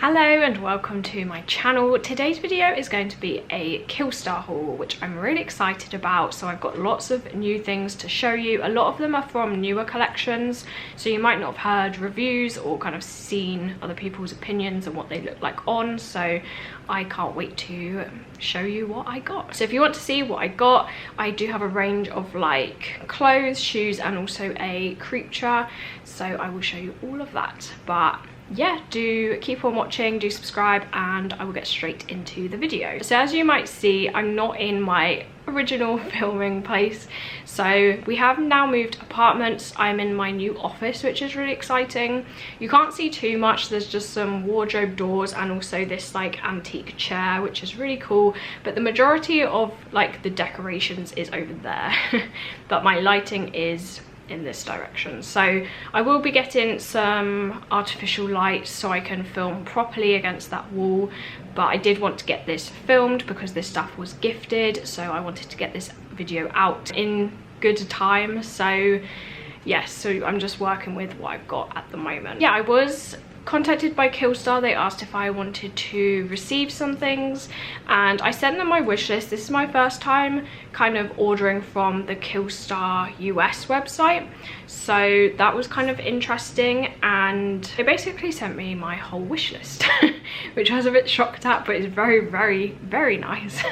Hello and welcome to my channel. Today's video is going to be a Killstar haul, which I'm really excited about. So I've got lots of new things to show you. A lot of them are from newer collections, so you might not have heard reviews or kind of seen other people's opinions and what they look like on. So I can't wait to show you what I got. So if you want to see what I got, I do have a range of like clothes, shoes, and also a creepture. So I will show you all of that. But yeah, do keep on watching, do subscribe, and I will get straight into the video. So as you might see, I'm not in my original filming place, so we have now moved apartments. I'm in my new office, which is really exciting. You can't see too much, there's just some wardrobe doors and also this like antique chair, which is really cool, but the majority of like the decorations is over there. But my lighting is in this direction, so I will be getting some artificial lights so I can film properly against that wall. But I did want to get this filmed because this stuff was gifted, so I wanted to get this video out in good time. So yes, so I'm just working with what I've got at the moment. Yeah, I was contacted by Killstar. They asked if I wanted to receive some things and I sent them my wish list. This is my first time kind of ordering from the Killstar US website, so that was kind of interesting, and they basically sent me my whole wish list which I was a bit shocked at, but it's very nice.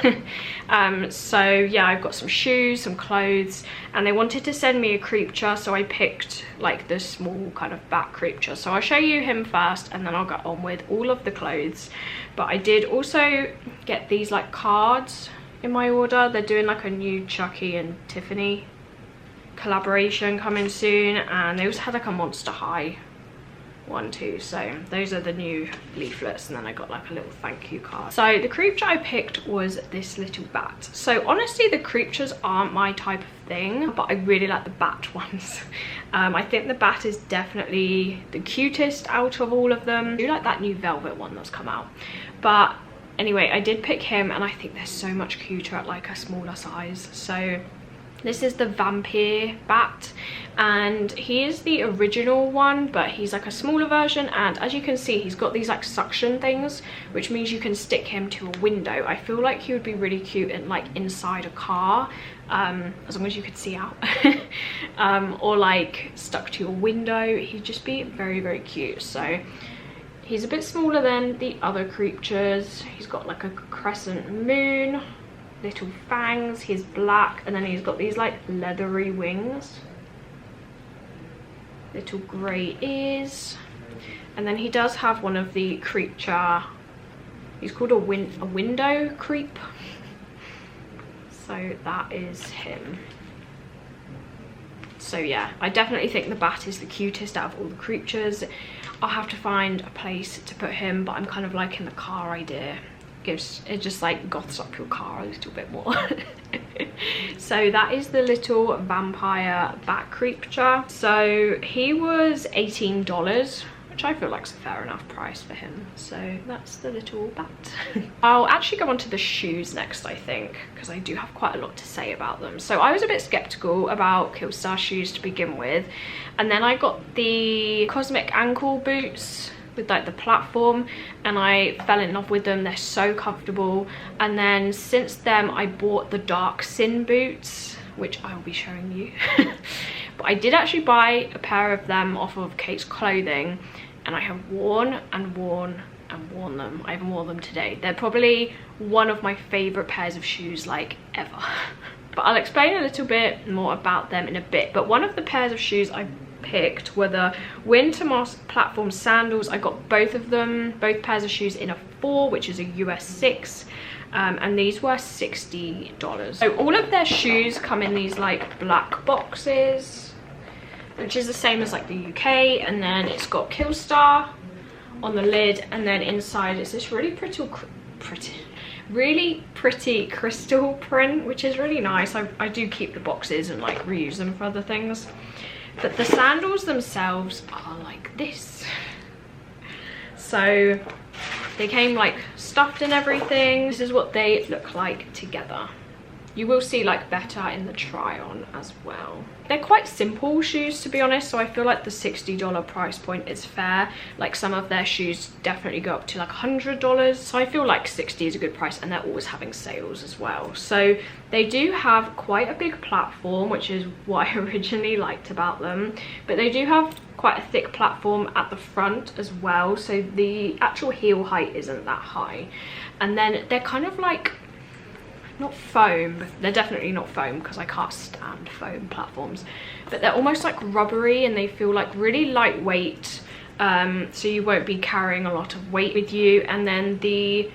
So yeah, I've got some shoes, some clothes, and they wanted to send me a creepture, so I picked like the small kind of back creepture. So I'll show you him first and then I'll get on with all of the clothes. But I did also get these like cards in my order. They're doing like a new Chucky and Tiffany collaboration coming soon, and they also had like a Monster High one too. So those are the new leaflets, and then I got like a little thank you card. So the creepture I picked was this little bat. So honestly, the creeptures aren't my type of thing, but I really like the bat ones. I think the bat is definitely the cutest out of all of them. I do like that new velvet one that's come out. But anyway, I did pick him, and I think they're so much cuter at like a smaller size. So this is the vampire bat, and he is the original one, but he's like a smaller version. And as you can see, he's got these like suction things, which means you can stick him to a window. I feel like he would be really cute in like inside a car, as long as you could see out. Or like stuck to a window. He'd just be very cute. So he's a bit smaller than the other creatures. He's got like a crescent moon, little fangs, he's black, and then he's got these like leathery wings, little grey ears, and then he does have one of the creepture. He's called a window creep. So that is him. So yeah, I definitely think the bat is the cutest out of all the creatures. I'll have to find a place to put him, but I'm kind of liking the car idea. It just like goths up your car a little bit more. So that is the little vampire bat creepture. So he was $18, which I feel like is a fair enough price for him. So that's the little bat. I'll actually go on to the shoes next, I think, because I do have quite a lot to say about them. So I was a bit skeptical about Killstar shoes to begin with, and then I got the cosmic ankle boots with like the platform, and I fell in love with them. They're so comfortable. And then since then I bought the dark sin boots, which I will be showing you. But I did actually buy a pair of them off of Kate's Clothing, and I have worn and worn and worn them. I even wore them today. They're probably one of my favorite pairs of shoes like ever. But I'll explain a little bit more about them in a bit. But one of the pairs of shoes I picked were the WINTERMOSS platform sandals. I got both of them, both pairs of shoes, in a 4, which is a US 6, and these were $60. So all of their shoes come in these like black boxes, which is the same as like the UK, and then it's got Killstar on the lid, and then inside it's this really pretty crystal print, which is really nice. I do keep the boxes and like reuse them for other things. But the sandals themselves are like this. So they came like stuffed and everything. This is what they look like together. You will see like better in the try on as well. They're quite simple shoes, to be honest, so I feel like the $60 price point is fair. Like some of their shoes definitely go up to like $100, so I feel like 60 is a good price, and they're always having sales as well. So they do have quite a big platform, which is what I originally liked about them, but they do have quite a thick platform at the front as well, so the actual heel height isn't that high. And then they're kind of like, not foam, but they're definitely not foam because I can't stand foam platforms, but they're almost like rubbery, and they feel like really lightweight, so you won't be carrying a lot of weight with you. And then the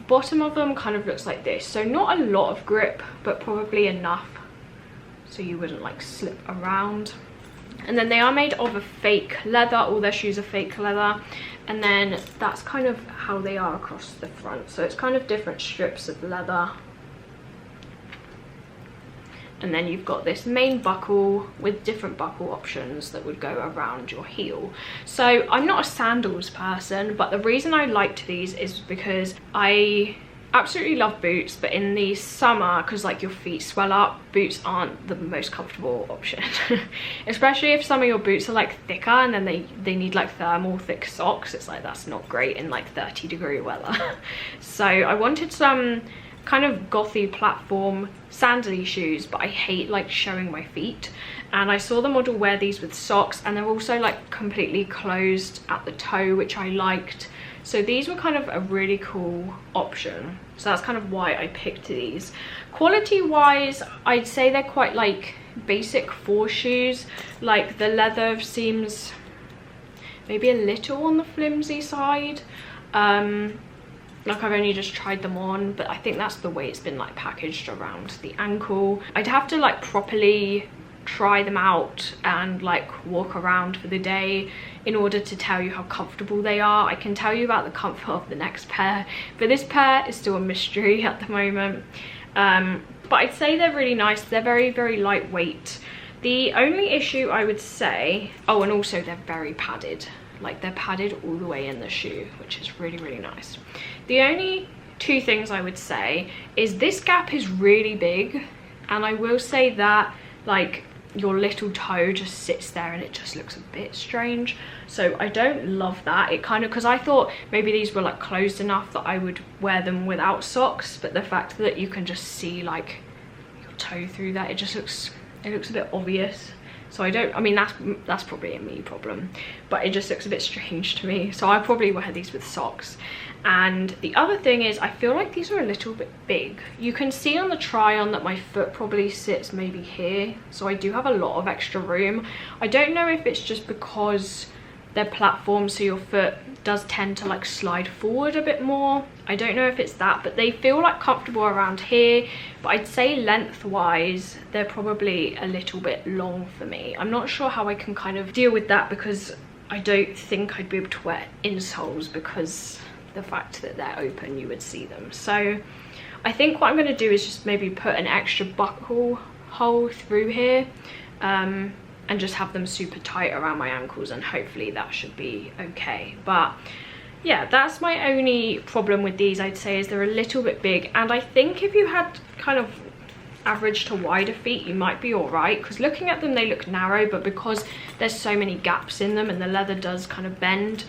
bottom of them kind of looks like this, so not a lot of grip, but probably enough so you wouldn't like slip around. And then they are made of a fake leather, all their shoes are fake leather, and then that's kind of how they are across the front, so it's kind of different strips of leather. And then you've got this main buckle with different buckle options that would go around your heel. So I'm not a sandals person, but the reason I liked these is because I absolutely love boots, but in the summer, because like your feet swell up, boots aren't the most comfortable option. Especially if some of your boots are like thicker, and then they need like thermal thick socks. It's like, that's not great in like 30-degree weather. So I wanted some kind of gothy platform sandally shoes, but I hate like showing my feet, and I saw the model wear these with socks, and they're also like completely closed at the toe, which I liked. So these were kind of a really cool option, so that's kind of why I picked these. Quality wise, I'd say they're quite like basic for shoes. Like the leather seems maybe a little on the flimsy side. Like I've only just tried them on, but I think that's the way it's been like packaged around the ankle. I'd have to like properly try them out and like walk around for the day in order to tell you how comfortable they are. I can tell you about the comfort of the next pair, but this pair is still a mystery at the moment. But I'd say they're really nice. They're very, very lightweight. The only issue I would say, oh, and also they're very padded. Like they're padded all the way in the shoe, which is really, really nice. The only two things I would say is this gap is really big, and I will say that like your little toe just sits there and it just looks a bit strange, so I don't love that. It kind of, because I thought maybe these were like closed enough that I would wear them without socks, but the fact that you can just see like your toe through that, it looks a bit obvious. So I mean that's probably a me problem, but it just looks a bit strange to me, so I probably wear these with socks. And the other thing is, I feel like these are a little bit big. You can see on the try on that my foot probably sits maybe here, so I do have a lot of extra room. I don't know if it's just because they're platforms, so your foot does tend to like slide forward a bit more. I don't know if it's that, but they feel like comfortable around here. But I'd say lengthwise they're probably a little bit long for me. I'm not sure how I can kind of deal with that, because I don't think I'd be able to wear insoles, because the fact that they're open, you would see them. So I think what I'm going to do is just maybe put an extra buckle hole through here, and just have them super tight around my ankles, and hopefully that should be okay. But yeah, that's my only problem with these, I'd say, is they're a little bit big. And I think if you had kind of average to wider feet, you might be all right, because looking at them they look narrow, but because there's so many gaps in them and the leather does kind of bend,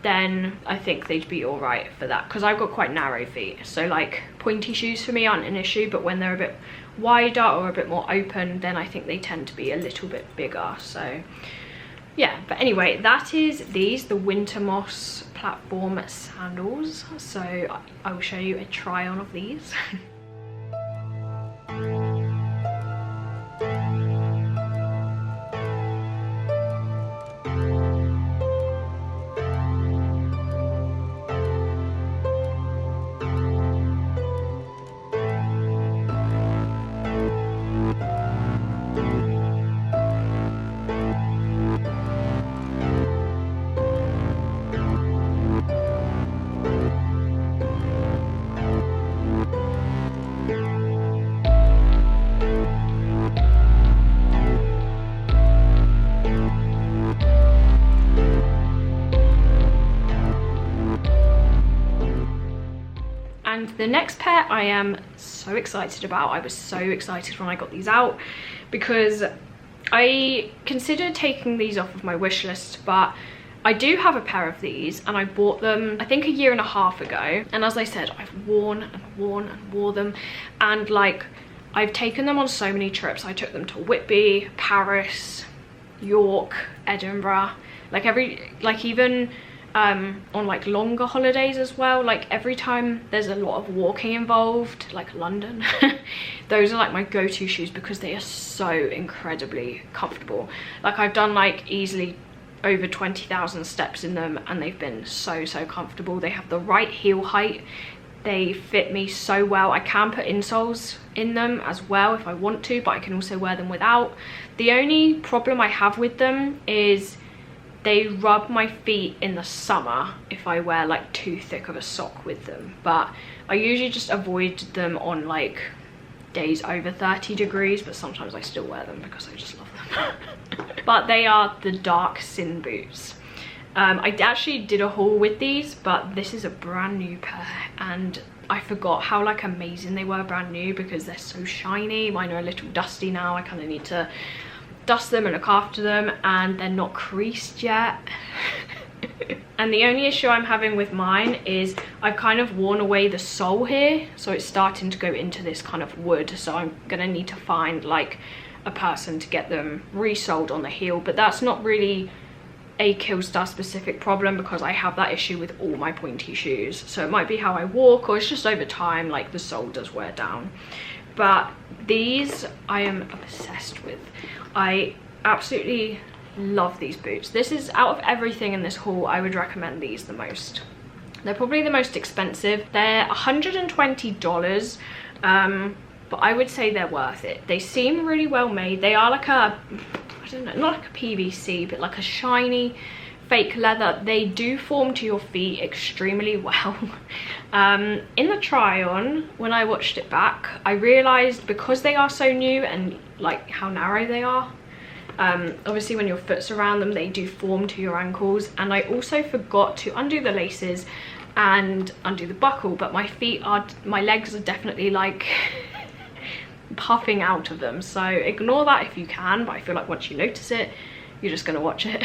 then I think they'd be all right for that, because I've got quite narrow feet, so like pointy shoes for me aren't an issue, but when they're a bit wider or a bit more open, then I think they tend to be a little bit bigger. So yeah, but anyway, that is the WINTERMOSS platform sandals. So I will show you a try on of these. The next pair I am so excited about. I was so excited when I got these out because I considered taking these off of my wish list, but I do have a pair of these and I bought them I think a year and a half ago, and as I said, I've worn and worn and wore them, and like I've taken them on so many trips. I took them to Whitby, Paris, York, Edinburgh, like even on like longer holidays as well. Like every time there's a lot of walking involved, like London, those are like my go-to shoes because they are so incredibly comfortable. Like I've done like easily over 20,000 steps in them and they've been so comfortable. They have the right heel height, they fit me so well. I can put insoles in them as well if I want to, but I can also wear them without. The only problem I have with them is they rub my feet in the summer if I wear like too thick of a sock with them, but I usually just avoid them on like days over 30 degrees, but sometimes I still wear them because I just love them. But they are the dark sin boots. I actually did a haul with these, but this is a brand new pair and I forgot how like amazing they were brand new because they're so shiny. Mine are a little dusty now. I kind of need to dust them and look after them, and they're not creased yet. And the only issue I'm having with mine is I've kind of worn away the sole here, so it's starting to go into this kind of wood, so I'm gonna need to find like a person to get them resoled on the heel, but that's not really a Killstar specific problem because I have that issue with all my pointy shoes. So it might be how I walk, or it's just over time, like the sole does wear down. But these I am obsessed with. I absolutely love these boots. This is, out of everything in this haul, I would recommend these the most. They're probably the most expensive. They're $120, but I would say they're worth it. They seem really well made. They are like a, I don't know, not like a PVC, but like a shiny fake leather. They do form to your feet extremely well. In the try on, when I watched it back, I realized because they are so new and like how narrow they are, obviously when your foot's around them they do form to your ankles, and I also forgot to undo the laces and undo the buckle, but my legs are definitely like puffing out of them, so ignore that if you can, but I feel like once you notice it you're just gonna watch it.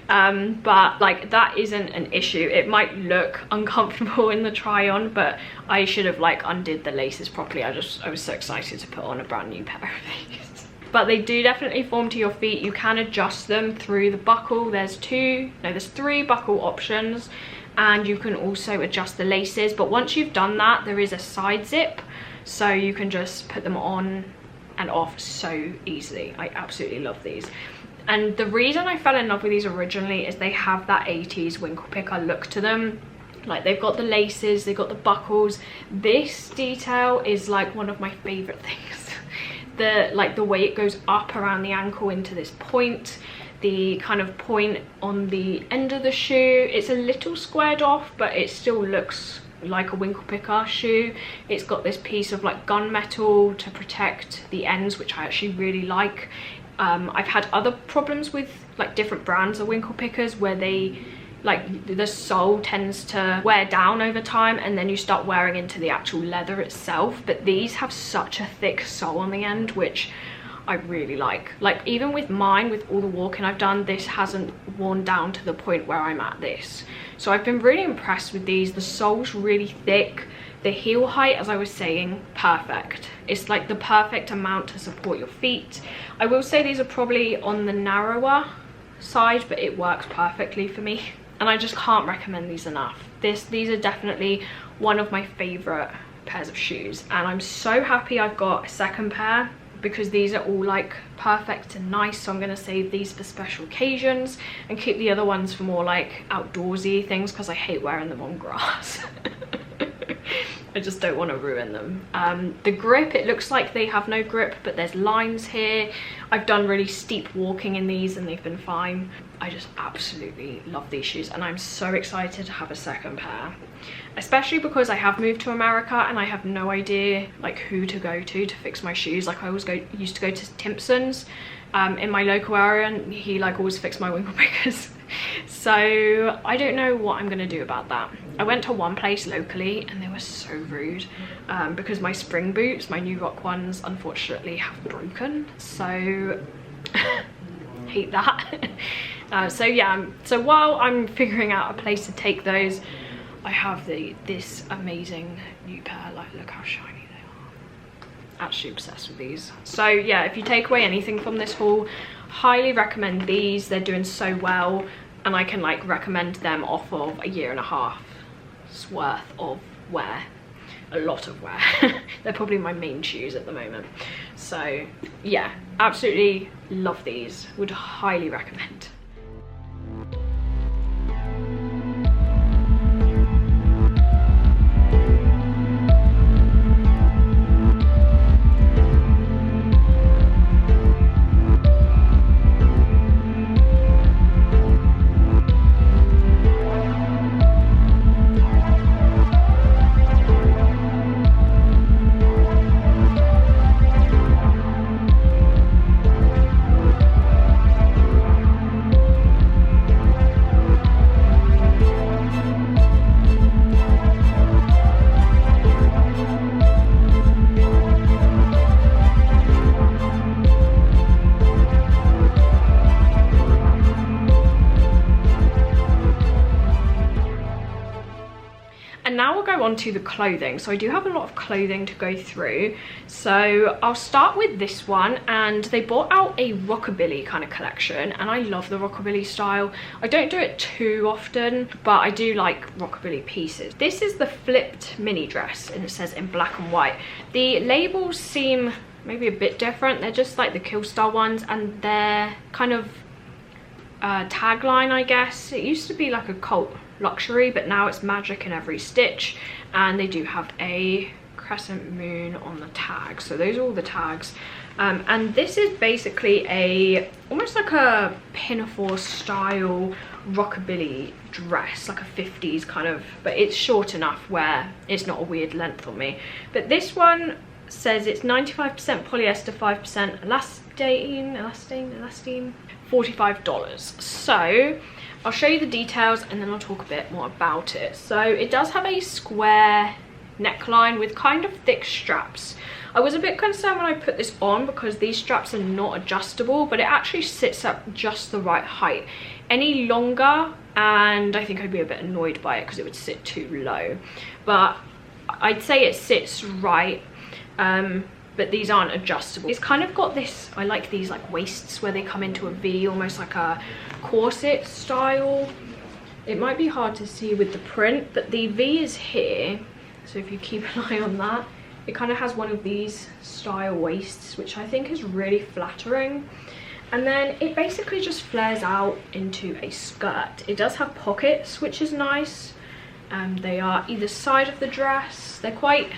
But like that isn't an issue. It might look uncomfortable in the try on, but I should have like undid the laces properly. I was so excited to put on a brand new pair of these. But they do definitely form to your feet. You can adjust them through the buckle. There's three buckle options, and you can also adjust the laces, but once you've done that there is a side zip, so you can just put them on and off so easily. I absolutely love these. And the reason I fell in love with these originally is they have that 80s winkle picker look to them. Like they've got the laces, they've got the buckles. This detail is like one of my favorite things. The way it goes up around the ankle into this point, the kind of point on the end of the shoe, it's a little squared off, but it still looks like a winkle picker shoe. It's got this piece of like gunmetal to protect the ends, which I actually really like. I've had other problems with like different brands of winkle pickers where they like the sole tends to wear down over time and then you start wearing into the actual leather itself, but these have such a thick sole on the end, which I really like. Like even with mine, with all the walking I've done, this hasn't worn down to the point where I'm at this. So I've been really impressed with these. The sole's really thick. The heel height, as I was saying, perfect. It's like the perfect amount to support your feet. I will say these are probably on the narrower side, but it works perfectly for me. And I just can't recommend these enough. These are definitely one of my favorite pairs of shoes. And I'm so happy I've got a second pair, because these are all like perfect and nice. So I'm gonna save these for special occasions and keep the other ones for more like outdoorsy things, because I hate wearing them on grass. I just don't want to ruin them. The grip, it looks like they have no grip, but there's lines here. I've done really steep walking in these and they've been fine. I just absolutely love these shoes, and I'm so excited to have a second pair, especially because I have moved to America and I have no idea like who to go to fix my shoes. Like I always used to go to Timpson's in my local area, and he like always fixed my winkle pickers. So I don't know what I'm gonna do about that. I went to one place locally and they were so rude because my spring boots, my new rock ones, unfortunately have broken. So hate that. So yeah, so while I'm figuring out a place to take those, I have this amazing new pair. Like, look how shiny they are. Actually obsessed with these. So yeah, if you take away anything from this haul, highly recommend these. They're doing so well, and I can like recommend them off of a 1.5 years worth of wear. A lot of wear. They're probably my main shoes at the moment. So yeah, absolutely love these. Would highly recommend. Now we'll go on to the clothing. So I do have a lot of clothing to go through. So I'll start with this one, and they brought out a Rockabilly kind of collection, and I love the Rockabilly style. I don't do it too often, but I do like Rockabilly pieces. This is the flipped mini dress, and it says in black and white. The labels seem maybe a bit different. They're just like the Killstar ones, and their kind of tagline, I guess. It used to be like occult luxury, but now it's magic in every stitch, and they do have a crescent moon on the tag. So those are all the tags, and this is basically almost like a pinafore style Rockabilly dress, like a 50s kind of, but it's short enough where it's not a weird length on me. But this one says it's 95% polyester, 5% elastane, $45. So I'll show you the details and then I'll talk a bit more about it. So it does have a square neckline with kind of thick straps. I was a bit concerned when I put this on because these straps are not adjustable, but it actually sits up just the right height. Any longer and I think I'd be a bit annoyed by it because it would sit too low. But I'd say it sits right. But these aren't adjustable. It's kind of got this, I like these like waists where they come into a V, almost like a corset style. It might be hard to see with the print, but the V is here. So if you keep an eye on that, it kind of has one of these style waists, which I think is really flattering. And then it basically just flares out into a skirt. It does have pockets, which is nice. They are either side of the dress. They're quite,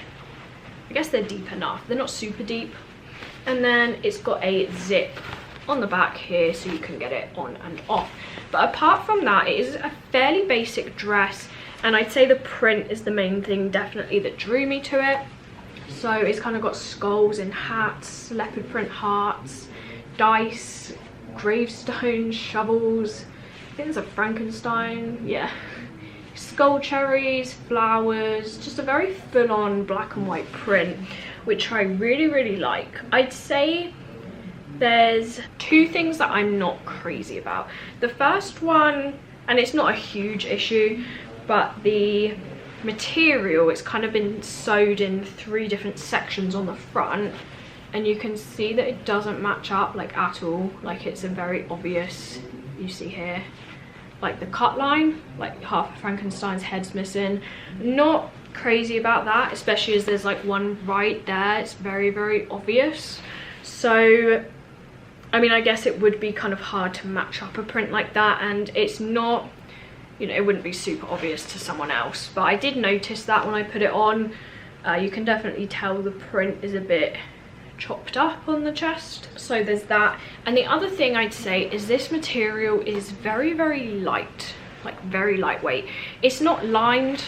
I guess they're deep enough. They're not super deep. And then it's got a zip on the back here so you can get it on and off. But apart from that, it is a fairly basic dress, and I'd say the print is the main thing definitely that drew me to it. So it's kind of got skulls and hats, leopard print hearts, dice, gravestones, shovels. I think there's a Frankenstein, yeah. Skull cherries, flowers, just a very full-on black and white print, which I really like. I'd say there's two things that I'm not crazy about. The first one, and it's not a huge issue, but the material, it's kind of been sewed in 3 different sections on the front, and you can see that it doesn't match up like at all. Like it's a very obvious, you see here, like the cut line, like half of Frankenstein's head's missing. Not crazy about that, especially as there's like one right there. It's very obvious. So I mean, I guess it would be kind of hard to match up a print like that, and it's not, you know, it wouldn't be super obvious to someone else. But I did notice that when I put it on. You can definitely tell the print is a bit chopped up on the chest. So there's that. And the other thing I'd say is this material is very light, like very lightweight. It's not lined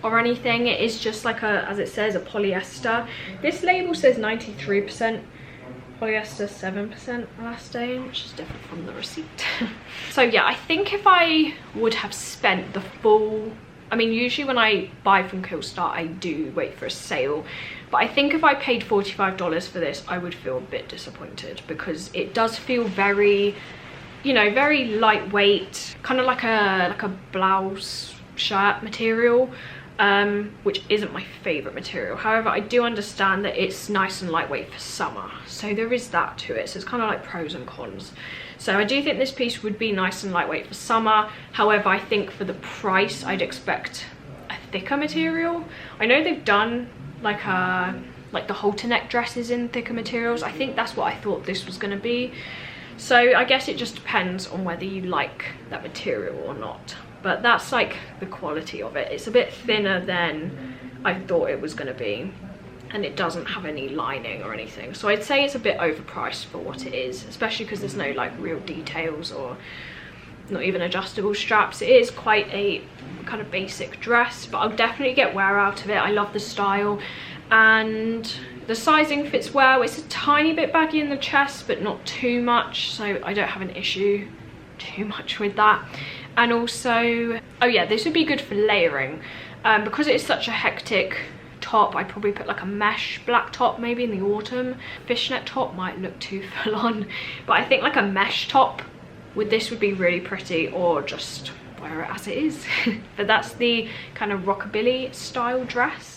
or anything. It is just like a, as it says, a polyester. This label says 93% polyester 7% elastane, which is different from the receipt. So yeah, I think if I would have spent the full, I mean, usually when I buy from Killstar, I do wait for a sale. But I think if I paid $45 for this, I would feel a bit disappointed, because it does feel very, you know, very lightweight, kind of like a blouse shirt material, which isn't my favorite material. However, I do understand that it's nice and lightweight for summer, so there is that to it. So it's kind of like pros and cons. So I do think this piece would be nice and lightweight for summer. However, I think for the price, I'd expect a thicker material. I know they've done like the halter neck dresses in thicker materials. I think that's what I thought this was going to be. So I guess it just depends on whether you like that material or not. But that's like the quality of it. It's a bit thinner than I thought it was going to be, and it doesn't have any lining or anything. So I'd say it's a bit overpriced for what it is, especially because there's no like real details or not even adjustable straps. It is quite a kind of basic dress, but I'll definitely get wear out of it. I love the style, and the sizing fits well. It's a tiny bit baggy in the chest, but not too much, so I don't have an issue too much with that. And also, oh yeah, this would be good for layering, because it's such a hectic top. I'd probably put like a mesh black top maybe in the autumn. Fishnet top might look too full on, but I think like a mesh top with this would be really pretty, or just wear it as it is. But that's the kind of rockabilly style dress.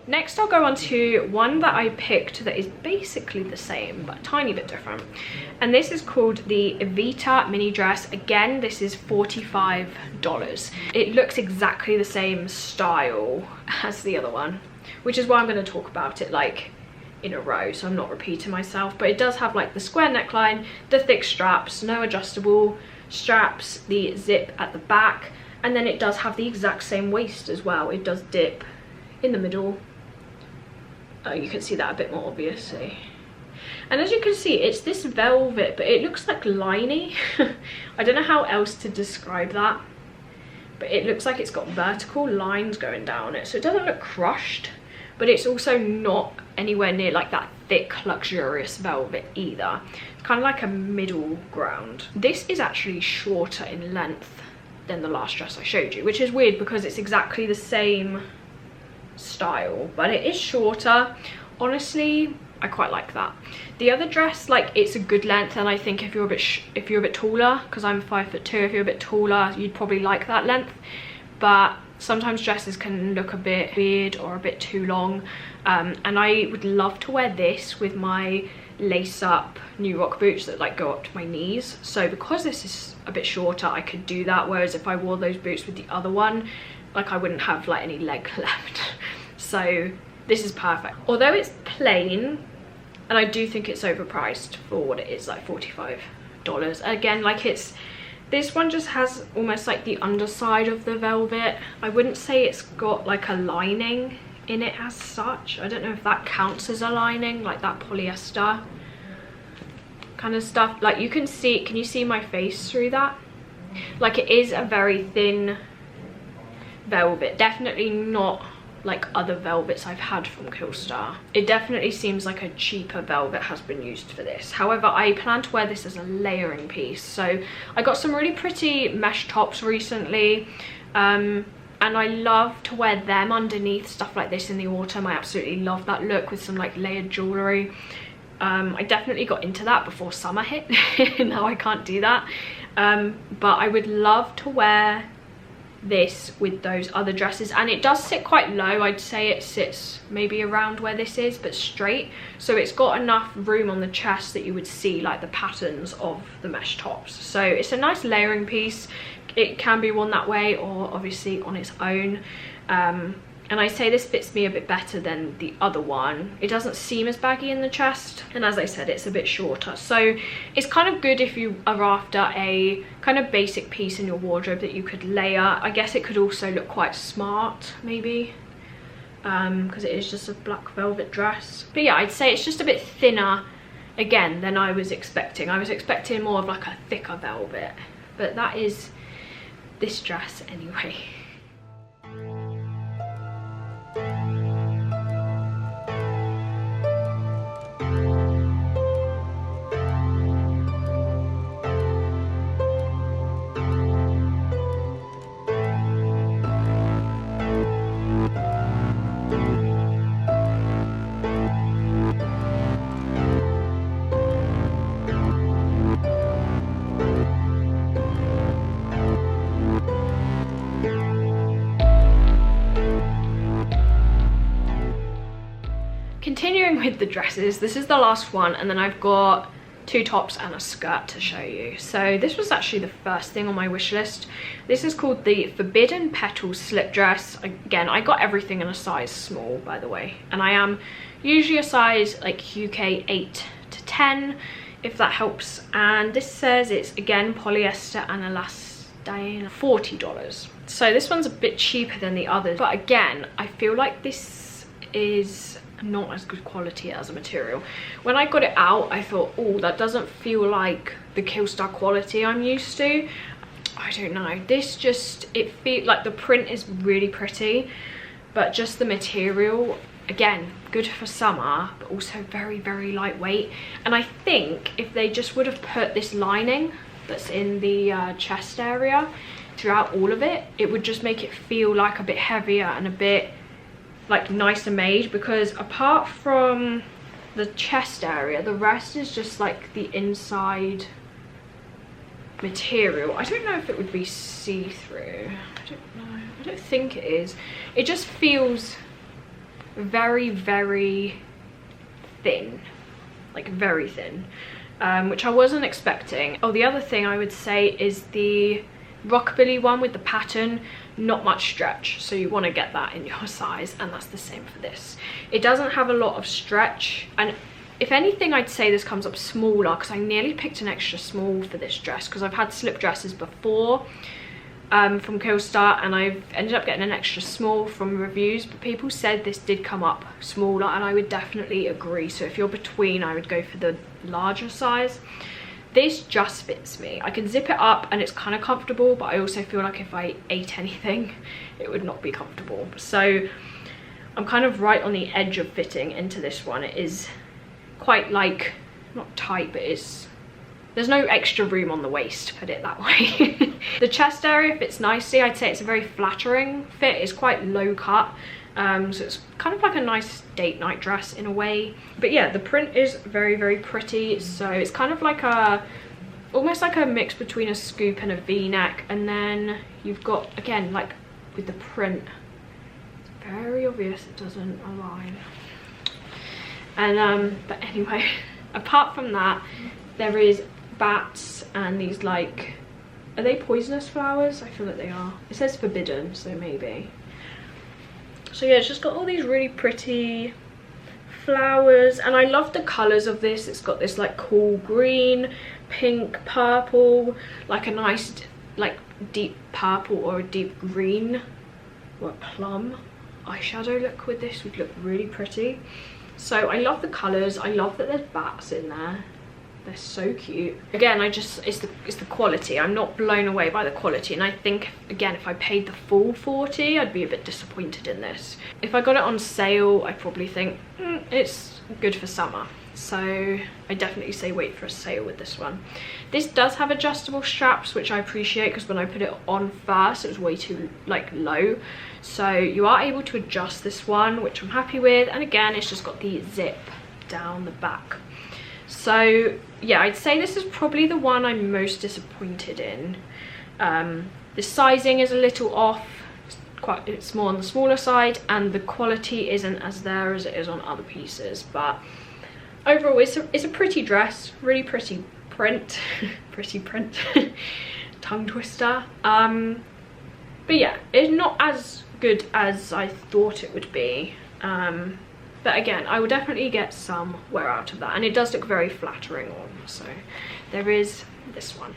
Next I'll go on to one that I picked that is basically the same but a tiny bit different, and this is called the EVETTA mini dress. Again, this is $45. It looks exactly the same style as the other one, which is why I'm going to talk about it like in a row, so I'm not repeating myself. But it does have like the square neckline, the thick straps, no adjustable straps, the zip at the back, and then it does have the exact same waist as well. It does dip in the middle. You can see that a bit more obviously. And as you can see, it's this velvet, but it looks like liney. I don't know how else to describe that, but it looks like it's got vertical lines going down it, so it doesn't look crushed, but it's also not anywhere near like that thick luxurious velvet either. It's kind of like a middle ground. This is actually shorter in length than the last dress I showed you, which is weird because it's exactly the same style, but it is shorter. Honestly, I quite like that. The other dress, like, it's a good length, and I think if you're a bit taller, because I'm 5'2", if you're a bit taller, you'd probably like that length. But sometimes dresses can look a bit weird or a bit too long, and I would love to wear this with my lace up new rock boots that like go up to my knees. So because this is a bit shorter, I could do that, whereas if I wore those boots with the other one, like, I wouldn't have like any leg left. So this is perfect. Although it's plain, and I do think it's overpriced for what it is, like $45. Again, like, it's, this one just has almost like the underside of the velvet. I wouldn't say it's got like a lining in it as such. I don't know if that counts as a lining, like that polyester kind of stuff. Like, you can see, can you see my face through that? Like, it is a very thin velvet, definitely not like other velvets I've had from Killstar. It definitely seems like a cheaper velvet has been used for this. However, I plan to wear this as a layering piece. So I got some really pretty mesh tops recently, and I love to wear them underneath stuff like this in the autumn. I absolutely love that look with some like layered jewelry. I definitely got into that before summer hit. Now I can't do that, but I would love to wear this with those other dresses, and it does sit quite low. I'd say it sits maybe around where this is, but straight, so it's got enough room on the chest that you would see like the patterns of the mesh tops. So it's a nice layering piece. It can be worn that way or obviously on its own, and I say this fits me a bit better than the other one. It doesn't seem as baggy in the chest, and as I said, it's a bit shorter, so it's kind of good if you are after a kind of basic piece in your wardrobe that you could layer. I guess it could also look quite smart maybe, because it is just a black velvet dress. But yeah, I'd say it's just a bit thinner again than I was expecting. I was expecting more of like a thicker velvet, but that is this dress anyway. Continuing with the dresses, this is the last one, and then I've got 2 tops and a skirt to show you. So this was actually the first thing on my wish list. This is called the Forbidden Petals slip dress. Again, I got everything in a size small, by the way, and I am usually a size like UK 8 to 10, if that helps. And this says it's again polyester and elastane, $40. So this one's a bit cheaper than the others, but again, I feel like this is not as good quality as a material. When I got it out, I thought, oh, that doesn't feel like the Killstar quality I'm used to. I don't know, this just, it feels like the print is really pretty, but just the material, again, good for summer, but also very, very lightweight. And I think if they just would have put this lining that's in the chest area throughout all of it, it would just make it feel like a bit heavier and a bit like nicer made, because apart from the chest area, the rest is just like the inside material. I don't know if it would be see-through. I don't know. I don't think it is. It just feels very, very thin, like very thin, which I wasn't expecting. Oh, the other thing I would say is the Rockabilly one with the pattern, not much stretch, so you want to get that in your size, and that's the same for this. It doesn't have a lot of stretch, and if anything, I'd say this comes up smaller, because I nearly picked an extra small for this dress, because I've had slip dresses before from Killstar, and I've ended up getting an extra small from reviews, but people said this did come up smaller, and I would definitely agree. So if you're between, I would go for the larger size. This just fits me. I can zip it up and it's kind of comfortable, but I also feel like if I ate anything, it would not be comfortable. So I'm kind of right on the edge of fitting into this one. It is quite like, not tight, but there's no extra room on the waist, put it that way. The chest area fits nicely. I'd say it's a very flattering fit. It's quite low cut. So it's kind of like a nice date night dress in a way. But yeah, the print is very, very pretty. So it's kind of like almost like a mix between a scoop and a v-neck. And then you've got, again, like with the print, it's very obvious it doesn't align. And but anyway, apart from that, there is bats and these, like, are they poisonous flowers? I feel like they are. It says forbidden, so maybe. So yeah, it's just got all these really pretty flowers, and I love the colours of this. It's got this like cool green, pink, purple, like a nice like deep purple or a deep green or a plum eyeshadow look with this would look really pretty. So I love the colours. I love that there's bats in there. They're so cute. Again, it's the quality. I'm not blown away by the quality, and I think, again, if I paid the full 40, I'd be a bit disappointed in this. If I got it on sale, I'd probably think it's good for summer. So I definitely say wait for a sale with this one. This does have adjustable straps, which I appreciate, because when I put it on first, it was way too like low. So you are able to adjust this one, which I'm happy with. And again, it's just got the zip down the back. So yeah, I'd say this is probably the one I'm most disappointed in. The sizing is a little off, it's more on the smaller side, and the quality isn't as there as it is on other pieces. But overall, it's a pretty dress, really pretty print, pretty print, tongue twister. But yeah, it's not as good as I thought it would be. But again, I will definitely get some wear out of that, and it does look very flattering on. So there is this one.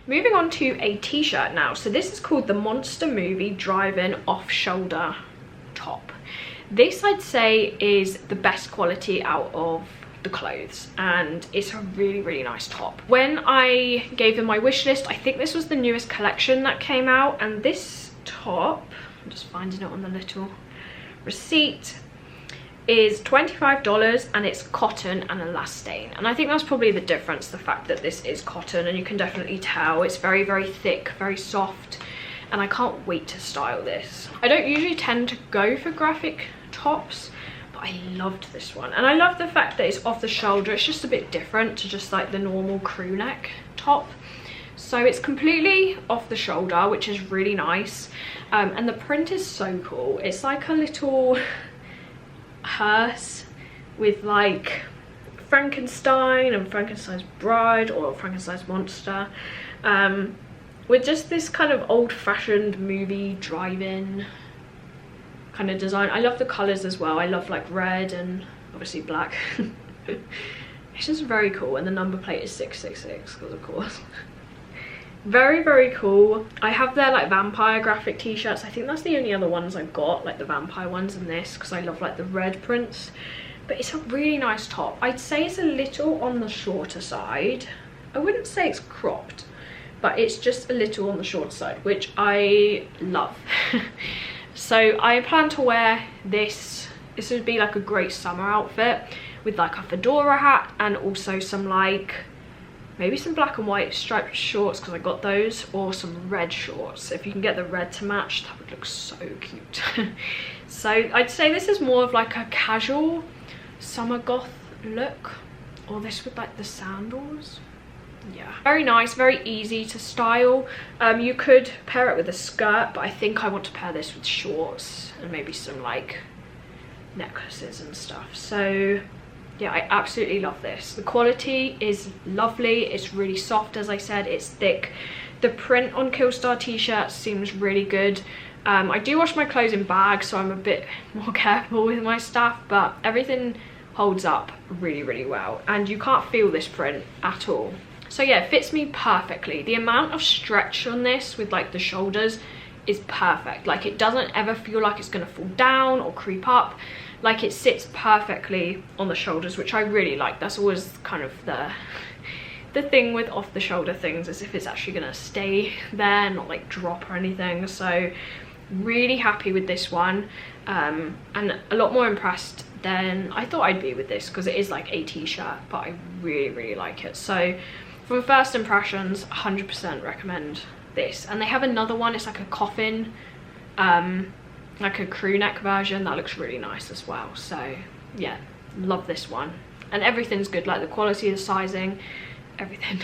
Moving on to a t-shirt now. So this is called the Monster Movie Drive-In Off-Shoulder Top. This, I'd say, is the best quality out of the clothes, and it's a really, really nice top. When I gave them my wish list, I think this was the newest collection that came out, and this top, I'm just finding it on the little receipt, is $25, and it's cotton and elastane. And I think that's probably the difference, the fact that this is cotton, and you can definitely tell it's very, very thick, very soft, and I can't wait to style this. I don't usually tend to go for graphic tops, but I loved this one, and I love the fact that it's off the shoulder. It's just a bit different to just like the normal crew neck top. So it's completely off the shoulder, which is really nice, and the print is so cool. It's like a little hearse with like Frankenstein and Frankenstein's bride, or Frankenstein's monster, with just this kind of old-fashioned movie drive-in kind of design. I love the colors as well. I love like red and obviously black. It's just very cool, and the number plate is 666 because of course. Very, very cool. I have their like vampire graphic t-shirts. I think that's the only other ones I've got, like the vampire ones, and this, because I love like the red prints. But it's a really nice top. I'd say it's a little on the shorter side. I wouldn't say it's cropped, but it's just a little on the short side, which I love. So I plan to wear this. This would be like a great summer outfit with like a fedora hat, and also some like maybe some black and white striped shorts, because I got those, or some red shorts. If you can get the red to match, that would look so cute. So I'd say this is more of like a casual summer goth look, or this with like the sandals. Yeah, very nice, very easy to style. You could pair it with a skirt, but I think I want to pair this with shorts and maybe some like necklaces and stuff. So yeah, I absolutely love this. The quality is lovely. It's really soft, as I said. It's thick. The print on Killstar t-shirts seems really good. I do wash my clothes in bags, so I'm a bit more careful with my stuff, but everything holds up really, really well, and you can't feel this print at all. So yeah, it fits me perfectly. The amount of stretch on this with like the shoulders is perfect. Like, it doesn't ever feel like it's gonna fall down or creep up. Like, it sits perfectly on the shoulders, which I really like. That's always kind of the thing with off the shoulder things, is if it's actually gonna stay there, not like drop or anything. So really happy with this one, and a lot more impressed than I thought I'd be with this, because it is like a t-shirt, but I really, really like it. So from first impressions, 100% recommend this. And they have another one, it's like a coffin, like a crew neck version, that looks really nice as well. So yeah, love this one, and everything's good, like the quality, the sizing, everything.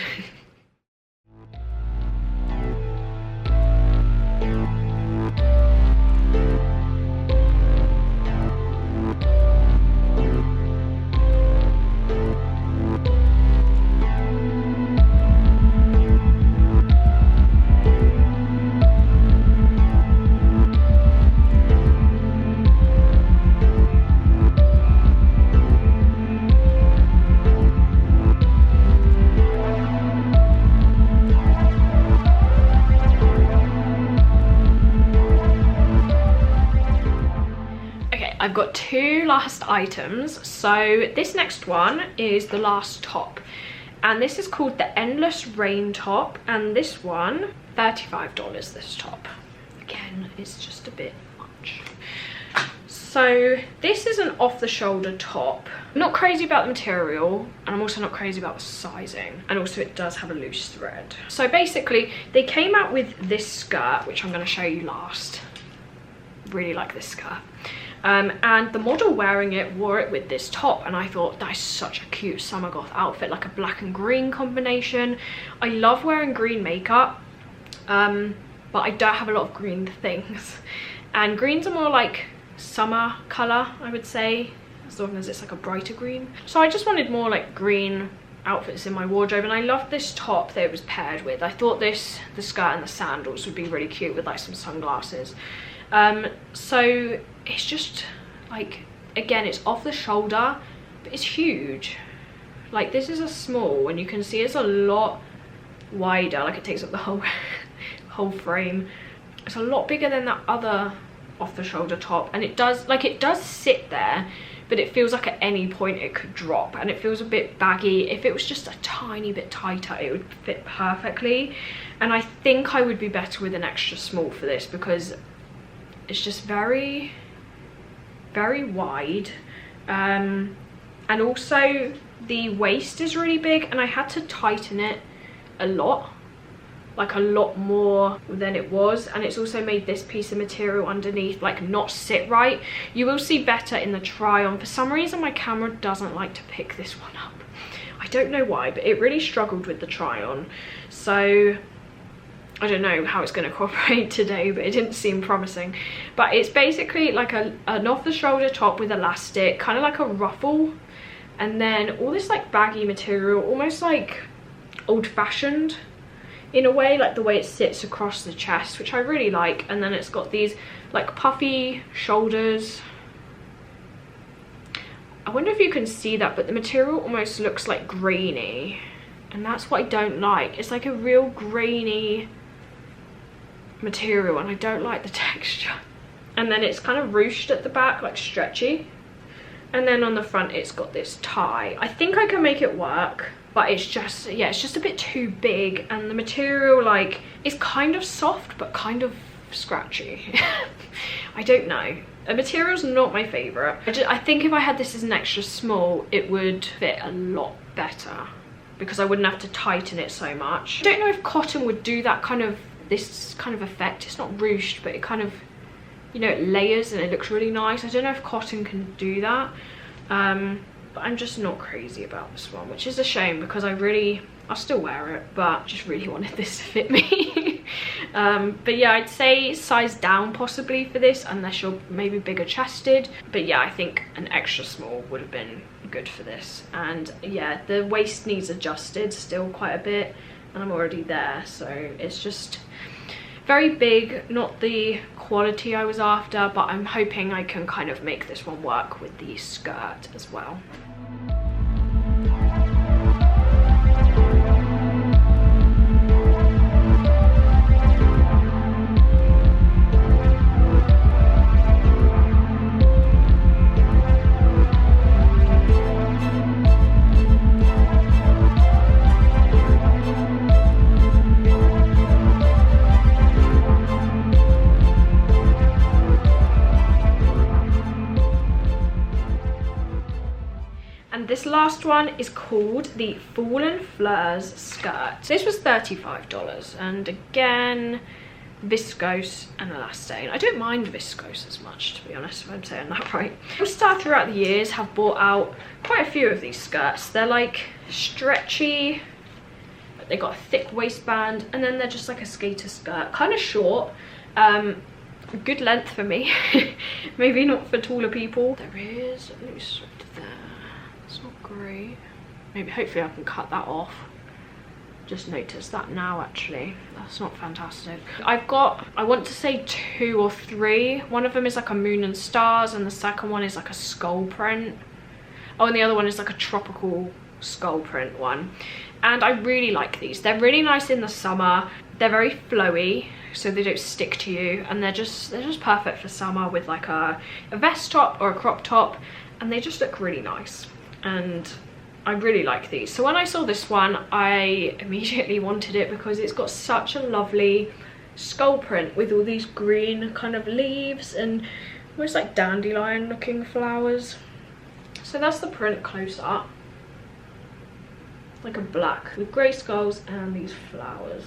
I've got two last items. So this next one is the last top, and this is called the Endless Rain top, and this one $35, this top. Again, again, it's just a bit much. So this is an off-the-shoulder top. I'm not crazy about the material, and I'm also not crazy about the sizing, and also it does have a loose thread. So basically they came out with this skirt, which I'm going to show you last. Really like this skirt. And the model wearing it wore it with this top, and I thought that's such a cute summer goth outfit, like a black and green combination. I love wearing green makeup, but I don't have a lot of green things, and greens are more like summer color, I would say, as long as it's like a brighter green. So I just wanted more like green outfits in my wardrobe, and I loved this top that it was paired with. I thought the skirt and the sandals would be really cute with like some sunglasses. So it's just like, again, it's off the shoulder, but it's huge. Like, this is a small, and you can see it's a lot wider, like it takes up the whole frame. It's a lot bigger than that other off the shoulder top, and it does sit there, but it feels like at any point it could drop, and it feels a bit baggy. If it was just a tiny bit tighter, it would fit perfectly, and I think I would be better with an extra small for this, because it's just very, very wide, and also the waist is really big, and I had to tighten it a lot, like a lot more than it was. And it's also made this piece of material underneath like not sit right. You will see better in the try on. For some reason my camera doesn't like to pick this one up, I don't know why, but it really struggled with the try on. So I don't know how it's going to cooperate today, but it didn't seem promising. But it's basically like an off the shoulder top with elastic, kind of like a ruffle, and then all this like baggy material, almost like old-fashioned in a way, like the way it sits across the chest, which I really like. And then it's got these like puffy shoulders. I wonder if you can see that, but the material almost looks like grainy, and that's what I don't like. It's like a real grainy material, and I don't like the texture. And then it's kind of ruched at the back, like stretchy, and then on the front it's got this tie. I think I can make it work, but it's just, yeah, it's just a bit too big, and the material like is kind of soft but kind of scratchy. I don't know, the material's not my favorite. I think if I had this as an extra small, it would fit a lot better, because I wouldn't have to tighten it so much. I don't know if cotton would do that kind of, this kind of effect. It's not ruched, but it kind of, you know, it layers and it looks really nice. I don't know if cotton can do that, but I'm just not crazy about this one, which is a shame, because I'll still wear it, but just really wanted this to fit me. But yeah, I'd say size down possibly for this, unless you're maybe bigger chested. But yeah, I think an extra small would have been good for this. And yeah, the waist needs adjusted still quite a bit, and I'm already there, so it's just very big, not the quality I was after, but I'm hoping I can kind of make this one work with the skirt as well. This last one is called the Fallen FLEURS skirt. This was $35, and again, viscose and elastane. I don't mind viscose as much, to be honest, if I'm saying that right. Killstar throughout the years have brought out quite a few of these skirts. They're like stretchy, but they got a thick waistband, and then they're just like a skater skirt, kind of short. Good length for me. Maybe not for taller people. There is a loose thread there. It's not great. Maybe, hopefully I can cut that off. Just noticed that now, actually. That's not fantastic. I've got, I want to say 2 or 3. One of them is like a moon and stars, and the second one is like a skull print. Oh, and the other one is like a tropical skull print one. And I really like these. They're really nice in the summer. They're very flowy, so they don't stick to you, and they're just perfect for summer with like a vest top or a crop top, and they just look really nice. And I really like these. So when I saw this one, I immediately wanted it, because it's got such a lovely skull print with all these green kind of leaves and almost like dandelion looking flowers. So that's the print close up, like a black with grey skulls and these flowers.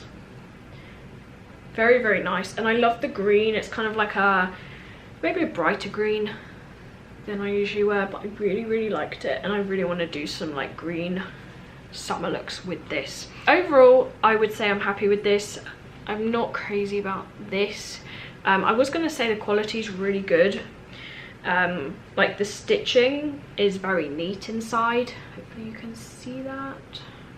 Very, very nice. And I love the green. It's kind of like a, maybe a brighter green than I usually wear, but I really, really liked it. And I really want to do some like green summer looks with this. Overall, I would say I'm happy with this. I'm not crazy about this. I was going to say the quality is really good. Like the stitching is very neat inside. Hopefully you can see that.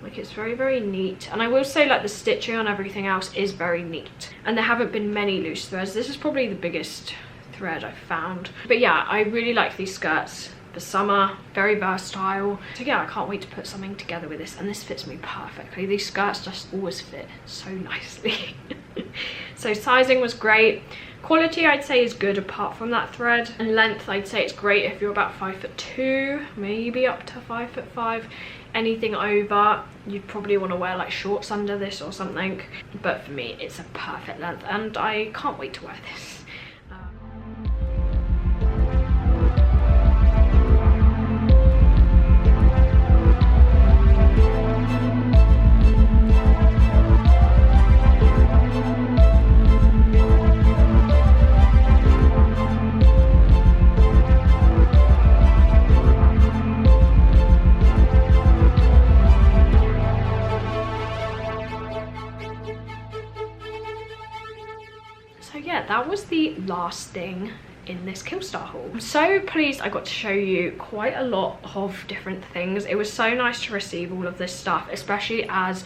Like it's very, very neat. And I will say like the stitching on everything else is very neat. And there haven't been many loose threads. This is probably the biggest thread I've found. But yeah, I really like these skirts for summer. Very versatile. So yeah, I can't wait to put something together with this. And this fits me perfectly. These skirts just always fit so nicely. So sizing was great. Quality I'd say is good apart from that thread, and length I'd say it's great if you're about 5'2", maybe up to 5'5". Anything over, you'd probably want to wear like shorts under this or something, but for me it's a perfect length and I can't wait to wear this. So yeah, that was the last thing in this Killstar haul. I'm so pleased I got to show you quite a lot of different things. It was so nice to receive all of this stuff, especially as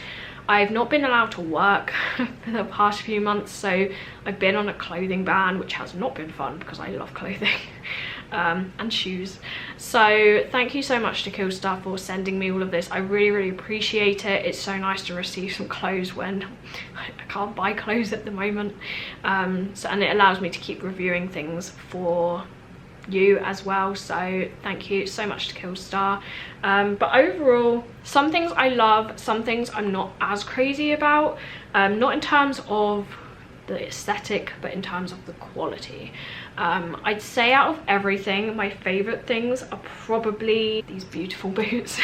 I've not been allowed to work for the past few months, so I've been on a clothing ban, which has not been fun because I love clothing. And shoes. So thank you so much to Killstar for sending me all of this. I really, really appreciate it. It's so nice to receive some clothes when I can't buy clothes at the moment. And it allows me to keep reviewing things for you as well, so thank you so much to Killstar. But overall, some things I love, some things I'm not as crazy about, not in terms of the aesthetic but in terms of the quality. I'd say out of everything, my favorite things are probably these beautiful boots.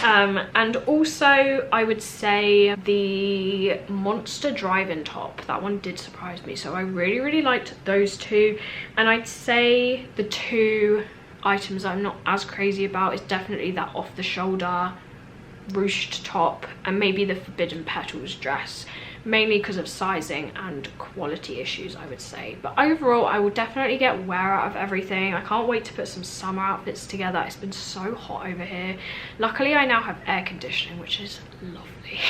And also I would say the Monster drive-in top. That one did surprise me, so I really, really liked those two. And I'd say the two items I'm not as crazy about is definitely that off-the-shoulder ruched top and maybe the Forbidden Petals dress, mainly because of sizing and quality issues, I would say. But overall, I will definitely get wear out of everything. I can't wait to put some summer outfits together. It's been so hot over here. Luckily, I now have air conditioning, which is lovely.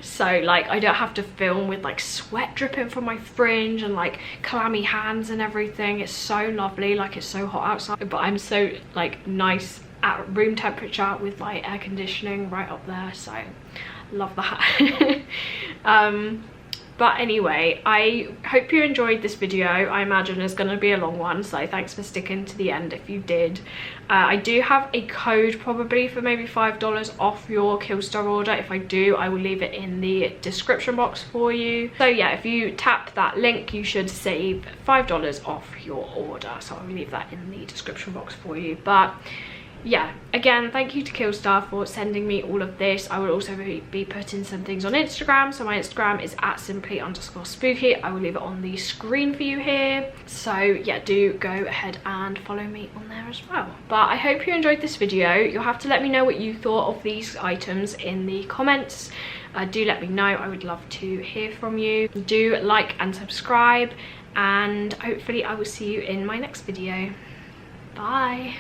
So like I don't have to film with like sweat dripping from my fringe and like clammy hands and everything. It's so lovely. Like it's so hot outside, but I'm so like nice at room temperature with like air conditioning right up there, so love that. But anyway, I hope you enjoyed this video. I imagine it's going to be a long one, so thanks for sticking to the end if you did. I do have a code probably for maybe $5 off your Killstar order. If I do, I will leave it in the description box for you. So yeah, if you tap that link, you should save $5 off your order. So I'll leave that in the description box for you. But yeah, again, thank you to Killstar for sending me all of this. I will also be putting some things on Instagram. So my Instagram is @simply_spooky. I will leave it on the screen for you here. So yeah, do go ahead and follow me on there as well. But I hope you enjoyed this video. You'll have to let me know what you thought of these items in the comments. Do let me know. I would love to hear from you. Do like and subscribe, and hopefully I will see you in my next video. Bye.